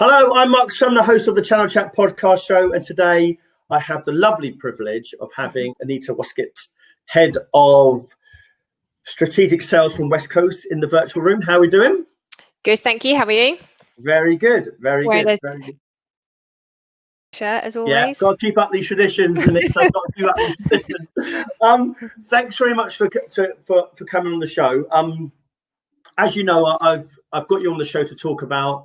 Hello, I'm Mark Sumner, host of the Channel Chat podcast show, and today I have the lovely privilege of having Anita Wosket, head of strategic sales from Westcoast, in the virtual room. How are we doing? Good, thank you. How are you? Very good, very good. Very good. Shirt as always. Yeah, got to keep up these traditions, and I've got to keep up these traditions. Thanks very much for coming on the show. As you know, I've got you on the show to talk about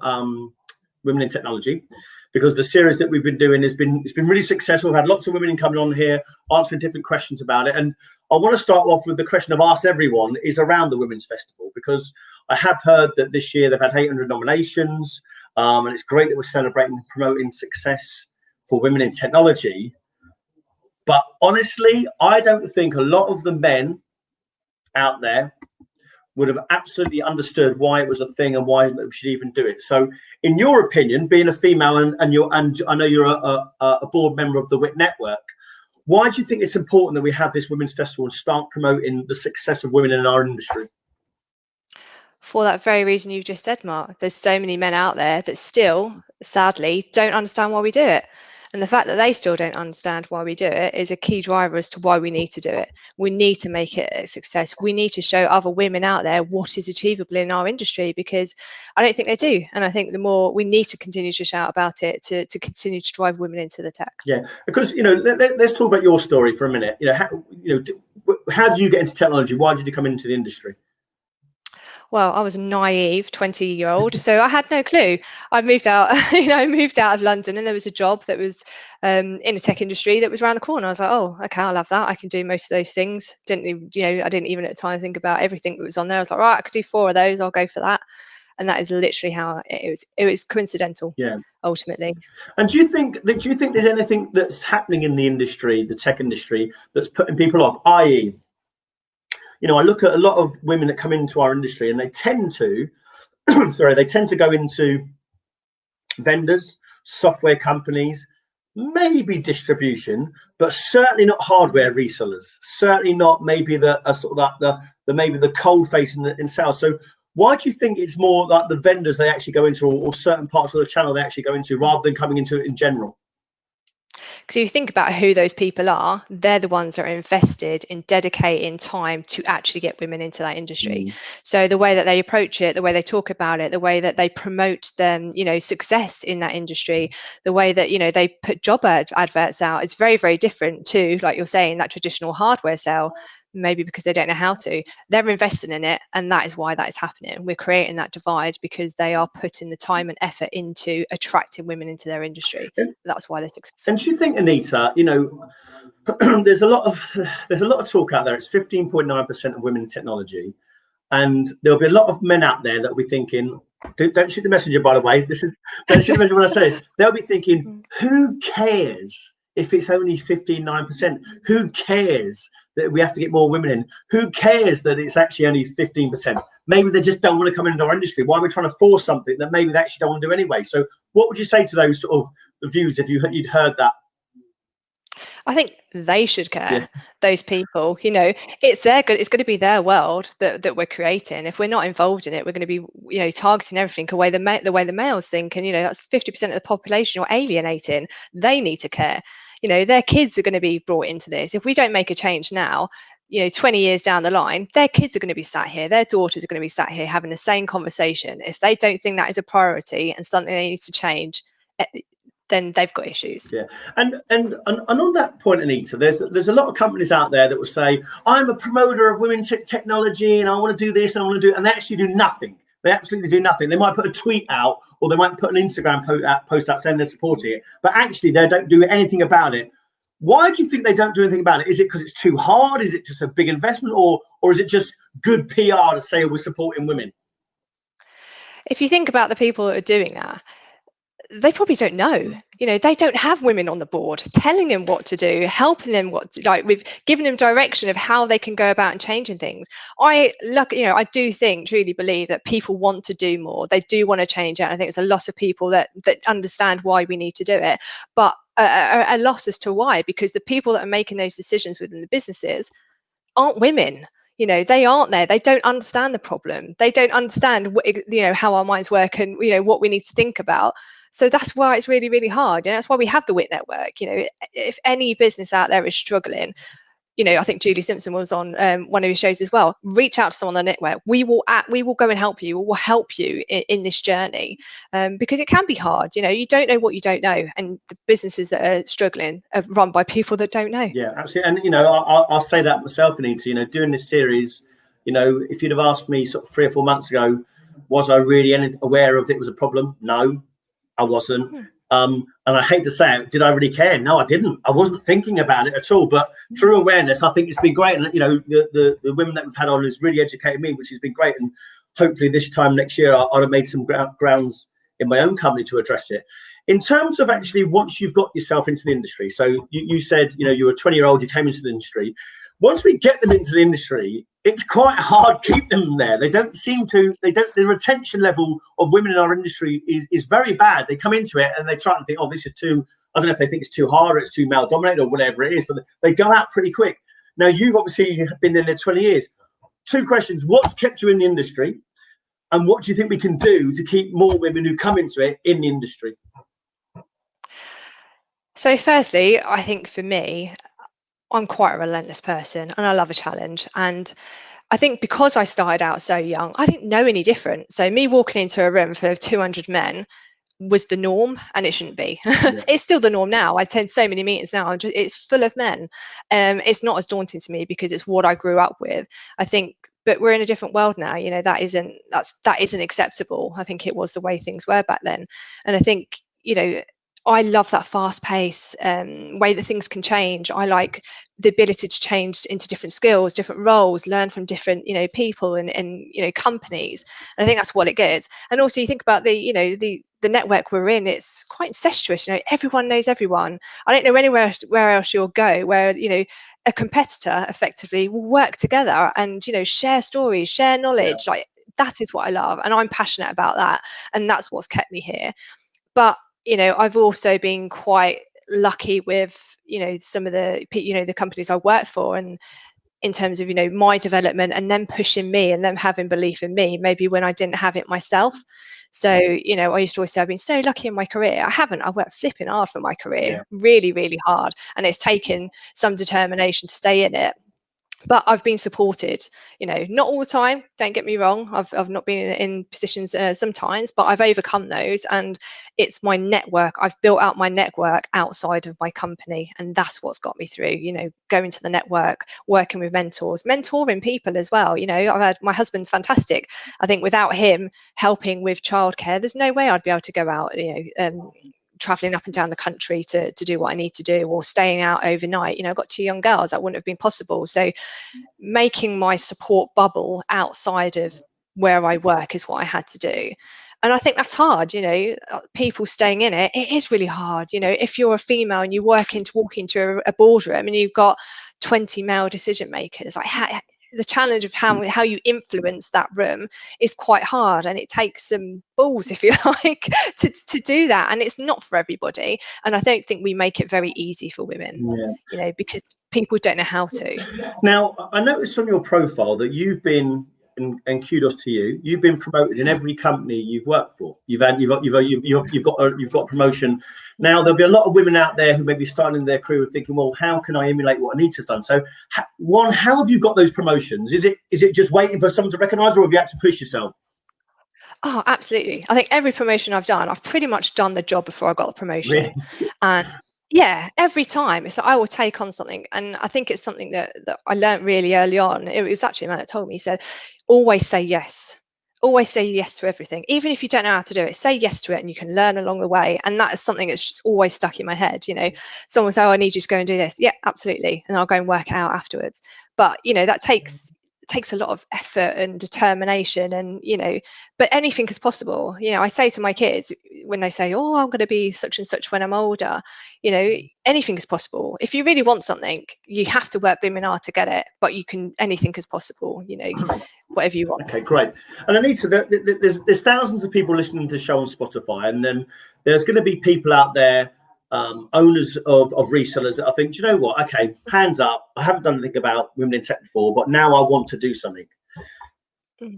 women in technology, because the series that we've been doing it's been really successful. We've had lots of women coming on here answering different questions about it, and I want to start off with the question I've asked everyone is around the Women's Festival, because I have heard that this year they've had 800 nominations, and it's great that we're celebrating and promoting success for women in technology. But honestly, I don't think a lot of the men out there would have absolutely understood why it was a thing and why we should even do it. So in your opinion, being a female and I know you're a board member of the WIT network, why do you think it's important that we have this Women's Festival and start promoting the success of women in our industry? For that very reason you've just said, Mark. There's so many men out there that still, sadly, don't understand why we do it. And the fact that they still don't understand why we do it is a key driver as to why we need to do it. We need to make it a success. We need to show other women out there what is achievable in our industry, because I don't think they do. And I think the more we need to continue to shout about it to continue to drive women into the tech. Yeah, because, let's talk about your story for a minute. How did you get into technology? Why did you come into the industry? Well, I was a naive 20-year-old, so I had no clue. I moved out, moved out of London, and there was a job that was in a tech industry that was around the corner. I was like, oh, okay, I'll have that. I can do most of those things. I didn't even at the time think about everything that was on there. I was like, right, I could do 4 of those. I'll go for that. And that is literally how it was. It was coincidental. Yeah. Ultimately. And do you think there's anything that's happening in the industry, the tech industry, that's putting people off? I.e., I look at a lot of women that come into our industry, and they tend to, go into vendors, software companies, maybe distribution, but certainly not hardware resellers. Certainly not maybe the cold face in sales. So why do you think it's more like the vendors they actually go into, or certain parts of the channel they actually go into, rather than coming into it in general? Because if you think about who those people are, they're the ones that are invested in dedicating time to actually get women into that industry. So the way that they approach it, the way they talk about it, the way that they promote them, success in that industry, the way that, they put job adverts out, it's very, very different to, like you're saying, that traditional hardware sale. Maybe because they don't know how to. They're investing in it, and that is why that is happening. We're creating that divide because they are putting the time and effort into attracting women into their industry. That's why they're successful. And do you think, Anita, there's a lot of talk out there. It's 15.9% of women in technology, and there'll be a lot of men out there that will be thinking, don't shoot the messenger, by the way. Don't shoot the messenger when I say this. They'll be thinking, who cares if it's only 15.9%? Who cares that we have to get more women in? Who cares that it's actually only 15%? Maybe they just don't want to come into our industry. Why are we trying to force something that maybe they actually don't want to do anyway? So what would you say to those sort of views if you'd heard that? I think they should care. Yeah. Those people, it's their good. It's going to be their world that we're creating. If we're not involved in it, we're going to be, targeting everything the way the males think. And, that's 50% of the population you're alienating. They need to care. Their kids are going to be brought into this. If we don't make a change now, 20 years down the line, their kids are going to be sat here, their daughters are going to be sat here having the same conversation. If they don't think that is a priority and something they need to change, then they've got issues. Yeah. And on that point, Anita, there's a lot of companies out there that will say, I'm a promoter of women's technology and I want to do this and I want to do, and they actually do nothing. They absolutely do nothing. They might put a tweet out, or they might put an Instagram post out saying they're supporting it, but actually they don't do anything about it. Why do you think they don't do anything about it? Is it because it's too hard? Is it just a big investment, or is it just good PR to say we're supporting women? If you think about the people that are doing that, they probably don't know. They don't have women on the board telling them what to do, helping them with giving them direction of how they can go about and changing things. I do truly believe that people want to do more. They do want to change it. I think there's a lot of people that understand why we need to do it, but are lost as to why, because the people that are making those decisions within the businesses aren't women. They aren't there. They don't understand the problem. They don't understand how our minds work and what we need to think about. So that's why it's really, really hard. And that's why we have the WIT network. You know, if any business out there is struggling, you know, I think Julie Simpson was on one of his shows as well. Reach out to someone on the network. We will go and help you. We will help you in this journey, because it can be hard. You know, you don't know what you don't know, and the businesses that are struggling are run by people that don't know. Yeah, absolutely. And you know, I'll say that myself, Anita. You know, doing this series, you know, if you'd have asked me sort of 3 or 4 months ago, was I really aware of it was a problem? No, I wasn't. And I hate to say it, did I really care? No, I didn't. I wasn't thinking about it at all. But through awareness, I think it's been great. And, you know, the women that we've had on has really educated me, which has been great. And hopefully this time next year, I'd have made some grounds in my own company to address it. In terms of actually, once you've got yourself into the industry, so you said, you know, you were a 20-year-old, you came into the industry. Once we get them into the industry, it's quite hard to keep them there. The retention level of women in our industry is very bad. They come into it and they try and think, oh, this is too, I don't know if they think it's too hard or it's too male dominated or whatever it is, but they go out pretty quick. Now, you've obviously been in there 20 years. 2 questions. What's kept you in the industry? And what do you think we can do to keep more women who come into it in the industry? So firstly, I think for me, I'm quite a relentless person and I love a challenge. And I think because I started out so young, I didn't know any different. So me walking into a room full of 200 men was the norm, and it shouldn't be. Yeah. It's still the norm now. I attend so many meetings now, and it's full of men. It's not as daunting to me because it's what I grew up with. I think, but we're in a different world now. You know, that isn't acceptable. I think it was the way things were back then. And I think, you know, I love that fast pace way that things can change. I like the ability to change into different skills, different roles, learn from different, you know, people and you know, companies. And I think that's what it gets. And also you think about the network we're in, it's quite incestuous. You know, everyone knows everyone. I don't know anywhere where else you'll go where, you know, a competitor effectively will work together and, you know, share stories, share knowledge. Yeah. Like that is what I love. And I'm passionate about that. And that's what's kept me here. But you know, I've also been quite lucky with, you know, some of the, you know, the companies I work for, and in terms of, you know, my development and them pushing me and them having belief in me, maybe when I didn't have it myself. So, you know, I used to always say I've been so lucky in my career. I haven't. I worked flipping hard for my career, really, really hard. And it's taken some determination to stay in it. But I've been supported, you know, not all the time. Don't get me wrong. I've not been in positions sometimes, but I've overcome those. And it's my network. I've built out my network outside of my company. And that's what's got me through, you know, going to the network, working with mentors, mentoring people as well. You know, I've had, my husband's fantastic. I think without him helping with childcare, there's no way I'd be able to go out, you know, traveling up and down the country to do what I need to do, or staying out overnight. You know, I've got 2 young girls, that wouldn't have been possible. So making my support bubble outside of where I work is what I had to do. And I think that's hard, you know, people staying in it is really hard. You know, if you're a female and you walk into a boardroom and you've got 20 male decision makers, like the challenge of how you influence that room is quite hard, and it takes some balls, if you like, to do that. And it's not for everybody. And I don't think we make it very easy for women, you know, because people don't know how to. Now, I noticed on your profile that you've been, and kudos to you, you've been promoted in every company you've worked for. You've got a promotion. Now, there'll be a lot of women out there who may be starting their career thinking, well, how can I emulate what Anita's done? So, how have you got those promotions? Is it just waiting for someone to recognise, or have you had to push yourself? Oh, absolutely. I think every promotion I've done, I've pretty much done the job before I got the promotion. Really? And yeah, every time it's like I will take on something. And I think it's something that I learned really early on. It was actually a man that told me, he said, always say yes. Always say yes to everything. Even if you don't know how to do it, say yes to it, and you can learn along the way. And that is something that's just always stuck in my head. You know, someone will say, oh, I need you to go and do this. Yeah, absolutely. And I'll go and work it out afterwards. But, you know, that takes a lot of effort and determination, and, you know, but anything is possible. You know, I say to my kids when they say, oh, I'm going to be such and such when I'm older, you know, anything is possible. If you really want something, you have to work blooming hard to get it, but anything is possible, you know, whatever you want. Okay, great. And Anita, there's thousands of people listening to the show on Spotify, and then there's going to be people out there, owners of resellers, that I think, do you know what? Okay, hands up. I haven't done anything about women in tech before, but now I want to do something.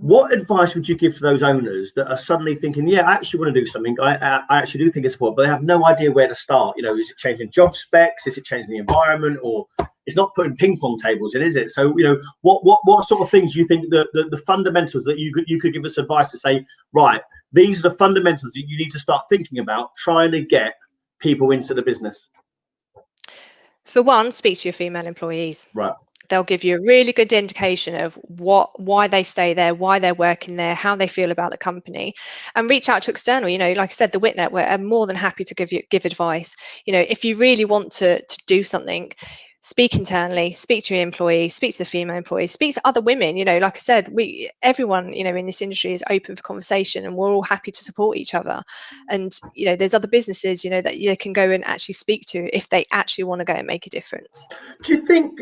What advice would you give to those owners that are suddenly thinking, yeah, I actually want to do something. I actually do think it's important, but they have no idea where to start. You know, is it changing job specs? Is it changing the environment? Or it's not putting ping pong tables in, is it? So, you know, what sort of things do you think the fundamentals that you could give us advice to say, right, these are the fundamentals that you need to start thinking about trying to get people into the business? For one, speak to your female employees. Right. They'll give you a really good indication of why they stay there, why they're working there, how they feel about the company, and reach out to external. You know, like I said, the WIT network are more than happy to give advice. You know, if you really want to do something, speak internally, speak to your employees, speak to the female employees, speak to other women. You know, like I said, everyone, you know, in this industry is open for conversation, and we're all happy to support each other. And, you know, there's other businesses, you know, that you can go and actually speak to if they actually want to go and make a difference. Do you think,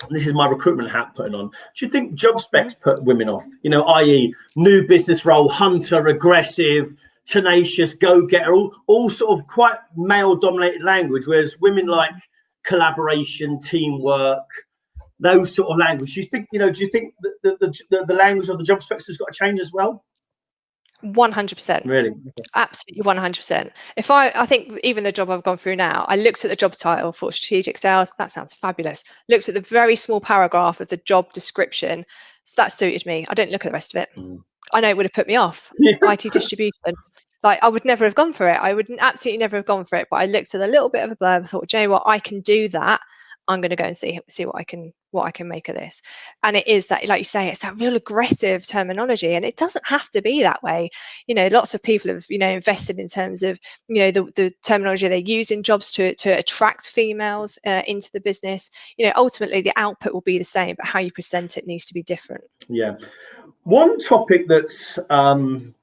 this is my recruitment hat putting on, do you think job specs put women off? You know, i.e. new business role, hunter, aggressive, tenacious, go-getter, all sort of quite male-dominated language, whereas women like collaboration, teamwork, those sort of language. Do you think the language of the job specs has got to change as well? 100%. Really? Absolutely 100%. If I think even the job I've gone through now, I looked at the job title for strategic sales. That sounds fabulous. Looked at the very small paragraph of the job description. So that suited me. I didn't look at the rest of it. I know it would have put me off. IT distribution. Like, I would never have gone for it. I would absolutely never have gone for it. But I looked at a little bit of a blurb and thought, Jay, what, I can do that. I'm going to go and see what I can make of this. And it is that, like you say, it's that real aggressive terminology, and it doesn't have to be that way. You know, lots of people have, you know, invested in terms of, you know, the terminology they use in jobs to attract females into the business. You know, ultimately the output will be the same, but how you present it needs to be different. Yeah. One topic that's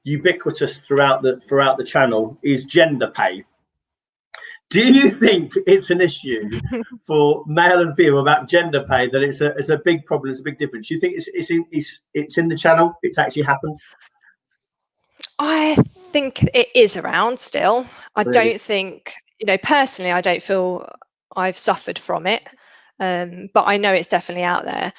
ubiquitous throughout the channel is gender pay. Do you think it's an issue for male and female about gender pay, that it's a big problem, it's a big difference? Do you think it's in the channel? It's actually happened? I think it is around still. I Really? don't think, you know, personally, I don't feel I've suffered from it, but I know it's definitely out there.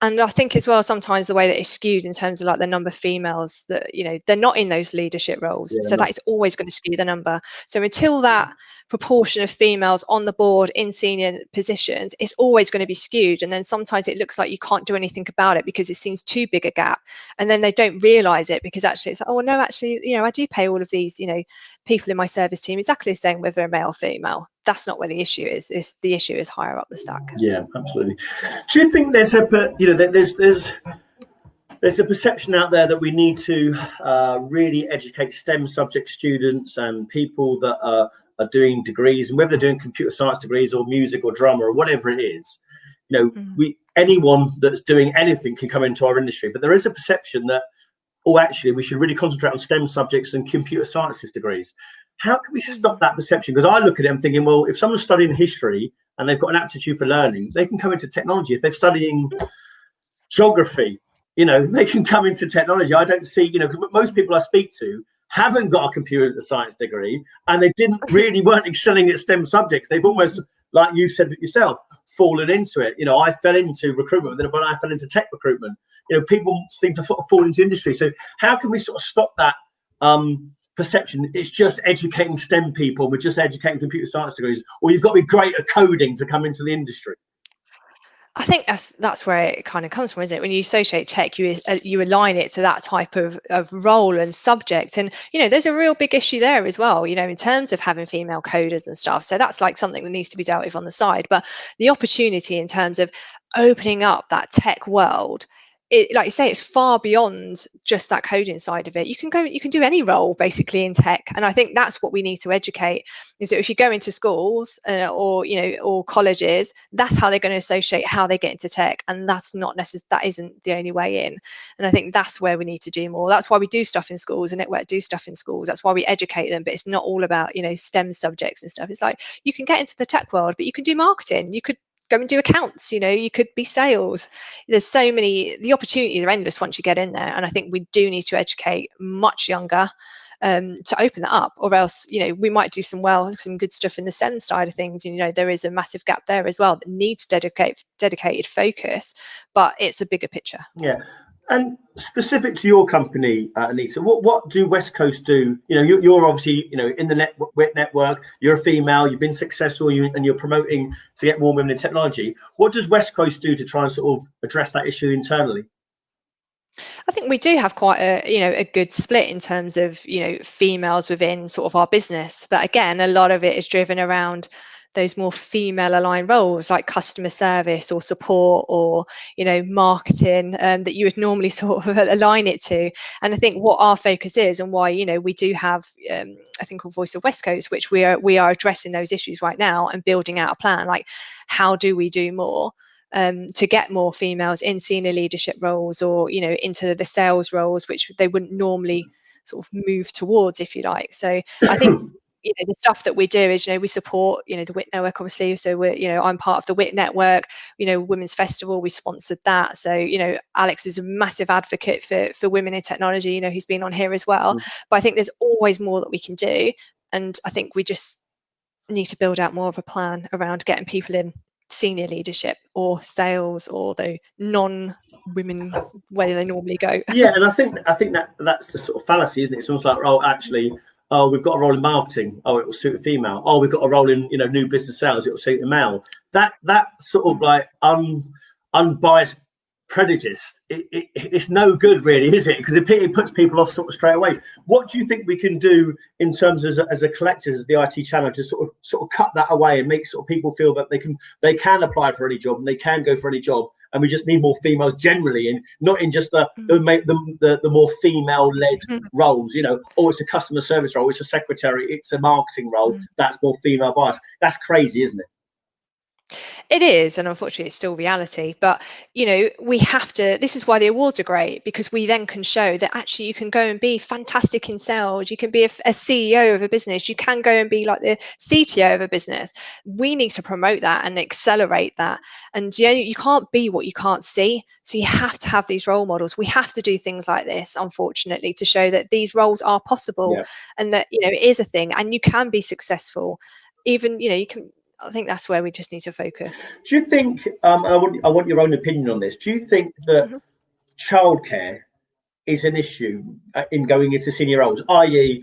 And I think as well, sometimes the way that it's skewed in terms of like the number of females that, you know, they're not in those leadership roles. Yeah, so that is always going to skew the number. So until that proportion of females on the board in senior positions, it's always going to be skewed. And then sometimes it looks like you can't do anything about it because it seems too big a gap. And then they don't realize it because actually it's like, oh, no, actually, you know, I do pay all of these, you know, people in my service team exactly the same whether they're male or female. That's not where the issue is. The issue is higher up the stack. Yeah, absolutely. Do you think there's a perception out there that we need to really educate STEM subject students and people that are doing degrees, and whether they're doing computer science degrees or music or drama or whatever it is, you know, anyone that's doing anything can come into our industry. But there is a perception that, oh, actually, we should really concentrate on STEM subjects and computer sciences degrees. How can we stop that perception? Because I look at it and thinking, well, if someone's studying history and they've got an aptitude for learning, they can come into technology. If they're studying geography, you know, they can come into technology. I don't see, you know, because most people I speak to haven't got a computer science degree, and they weren't excelling at STEM subjects. They've almost, like you said yourself, fallen into it. You know, I fell into recruitment, but I fell into tech recruitment. You know, people seem to sort of fall into industry. So how can we sort of stop that perception? It's just educating STEM people, we're just educating computer science degrees, or you've got to be great at coding to come into the industry? I think that's where it kind of comes from, isn't it? When you associate tech, you align it to that type of role and subject. And, you know, there's a real big issue there as well, you know, in terms of having female coders and stuff. So that's like something that needs to be dealt with on the side. But the opportunity in terms of opening up that tech world, it, like you say, it's far beyond just that coding side of it. You can do any role basically in tech, and I think that's what we need to educate. Is that if you go into schools or, you know, or colleges, that's how they're going to associate how they get into tech, and that's not necessarily, that isn't the only way in. And I think that's where we need to do more. That's why we do stuff in schools, and Network do stuff in schools. That's why we educate them. But it's not all about, you know, STEM subjects and stuff. It's like, you can get into the tech world, but you can do marketing. You could go and do accounts, you know, you could be sales. There's so many, the opportunities are endless once you get in there. And I think we do need to educate much younger to open that up, or else, you know, we might do some good stuff in the STEM side of things. You know, there is a massive gap there as well that needs dedicated focus, but it's a bigger picture. Yeah. And specific to your company, Anita, what do Westcoast do? You know, you're obviously, you know, in the network. You're a female. You've been successful, and you're promoting to get more women in technology. What does Westcoast do to try and sort of address that issue internally? I think we do have quite a good split in terms of females within sort of our business, but again, a lot of it is driven around those more female aligned roles like customer service or support or marketing, that you would normally sort of align it to. And I think what our focus is, and why we do have I think a Voice of Westcoast, which we are addressing those issues right now and building out a plan, like how do we do more to get more females in senior leadership roles, or into the sales roles, which they wouldn't normally sort of move towards, if you like. So I think the stuff that we do is we support the WIT network, obviously. So we're I'm part of the WIT network. Women's Festival, we sponsored that. So Alex is a massive advocate for women in technology. He's been on here as well. But I think there's always more that we can do, and I think we just need to build out more of a plan around getting people in senior leadership or sales, or the non-women where they normally go. Yeah, and I think that's the sort of fallacy, isn't it? It's almost like, oh, actually, we've got a role in marketing. Oh, it will suit a female. Oh, we've got a role in new business sales. It will suit a male. That sort of like unbiased prejudice. It's no good, really, is it? Because it puts people off sort of straight away. What do you think we can do in terms of as a collective, as the IT channel, to sort of cut that away and make sort of people feel that they can apply for any job and they can go for any job? And we just need more females generally, and not in just the more female-led roles. Oh, it's a customer service role, it's a secretary, it's a marketing role. That's more female bias. That's crazy, isn't it? It is, and unfortunately it's still reality. But we have to, this is why the awards are great, because we then can show that actually you can go and be fantastic in sales, you can be a CEO of a business, you can go and be like the CTO of a business. We need to promote that and accelerate that. And you can't be what you can't see, so you have to have these role models. We have to do things like this, unfortunately, to show that these roles are possible. And that it is a thing, and you can be successful. Even you can. I think that's where we just need to focus. Do you think, and I want your own opinion on this, do you think that childcare is an issue in going into senior roles, i.e.,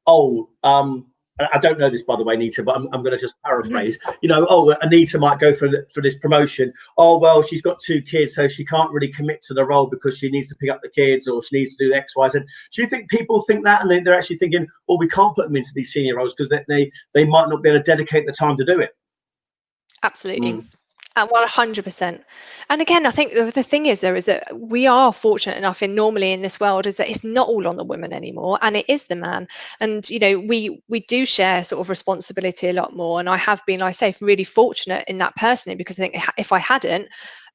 I don't know this, by the way, Anita, but I'm going to just paraphrase. Anita might go for this promotion. Oh, well, she's got 2 kids, so she can't really commit to the role because she needs to pick up the kids, or she needs to do X, Y, Z. Do you think people think that, and they're actually thinking, well, we can't put them into these senior roles because they might not be able to dedicate the time to do it? Absolutely. At 100%. And again, I think the thing is that we are fortunate enough normally in this world is that it's not all on the women anymore, and it is the man. And we do share sort of responsibility a lot more. And I have been, like I say, really fortunate in that personally, because I think if I hadn't,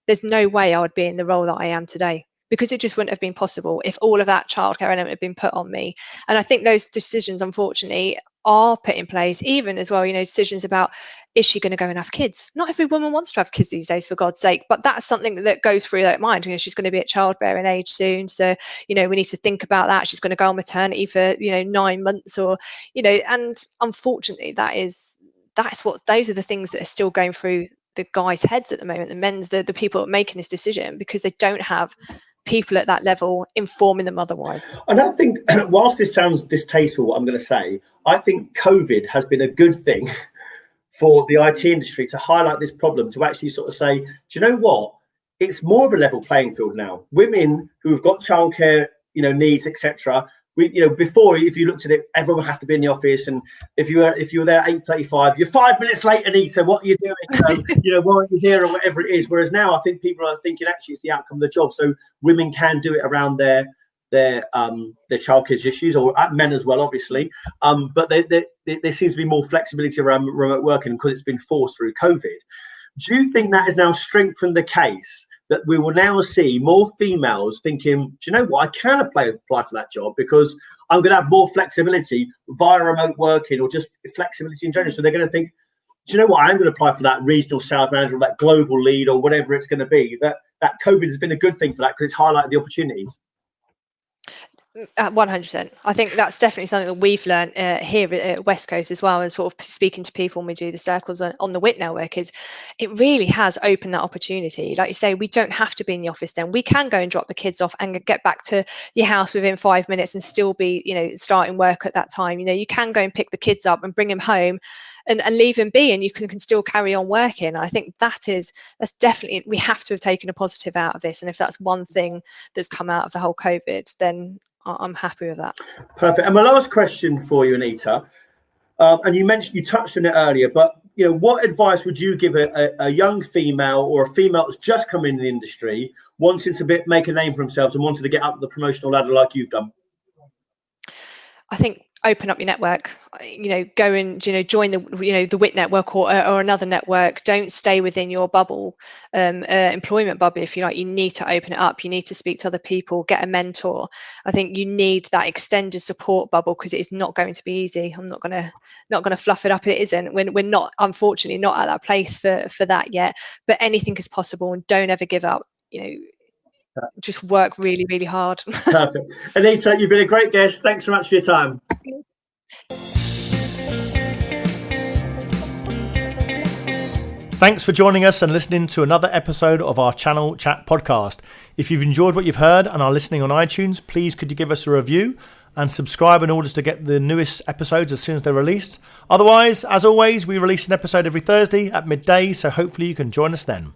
there's no way I would be in the role that I am today, because it just wouldn't have been possible if all of that childcare element had been put on me. And I think those decisions, unfortunately, are put in place, even as well, decisions about, is she going to go and have kids? Not every woman wants to have kids these days, for God's sake, but that's something that goes through that mind. She's going to be at childbearing age soon, so we need to think about that. She's going to go on maternity for 9 months, or and unfortunately those are the things that are still going through the guys' heads at the moment, the people that are making this decision, because they don't have people at that level informing them otherwise. And I think, whilst this sounds distasteful, what I'm going to say, I think COVID has been a good thing for the IT industry to highlight this problem, to actually sort of say, do you know what? It's more of a level playing field now. Women who've got childcare, needs, etc. Before, if you looked at it, everyone has to be in the office, and if you were there at 8:35, you're 5 minutes late, Anita. What are you doing? Why aren't you here, or whatever it is? Whereas now, I think people are thinking actually it's the outcome of the job, so women can do it around their childcare issues, or men as well, obviously. But there seems to be more flexibility around remote working because it's been forced through COVID. Do you think that has now strengthened the case that we will now see more females thinking, do you know what, I can apply for that job because I'm going to have more flexibility via remote working, or just flexibility in general? So they're going to think, do you know what, I'm going to apply for that regional sales manager, or that global lead, or whatever it's going to be. That COVID has been a good thing for that, because it's highlighted the opportunities. 100%. I think that's definitely something that we've learned here at Westcoast as well, and sort of speaking to people when we do the circles on the WIT network, is it really has opened that opportunity. Like you say, we don't have to be in the office then. We can go and drop the kids off and get back to your house within 5 minutes and still be, starting work at that time. You can go and pick the kids up and bring them home and leave them be, and you can still carry on working. I think that's definitely, we have to have taken a positive out of this. And if that's one thing that's come out of the whole COVID, then I'm happy with that. Perfect. And my last question for you, Anita, and you touched on it earlier, but what advice would you give a young female or a female that's just come in the industry, wanting to make a name for themselves and wanting to get up the promotional ladder like you've done? I think open up your network, go and, join the WIT network or another network. Don't stay within your bubble, employment bubble, if you like. You need to open it up. You need to speak to other people, get a mentor. I think you need that extended support bubble, because it is not going to be easy. I'm not going to fluff it up. It isn't. We're not, unfortunately, not at that place for that yet, but anything is possible, and don't ever give up. Just work really, really hard. Perfect. Anita, you've been a great guest. Thanks so much for your time. Thanks for joining us and listening to another episode of our Channel Chat podcast. If you've enjoyed what you've heard and are listening on iTunes, please could you give us a review and subscribe in order to get the newest episodes as soon as they're released. Otherwise, as always, we release an episode every Thursday at midday, so hopefully you can join us then.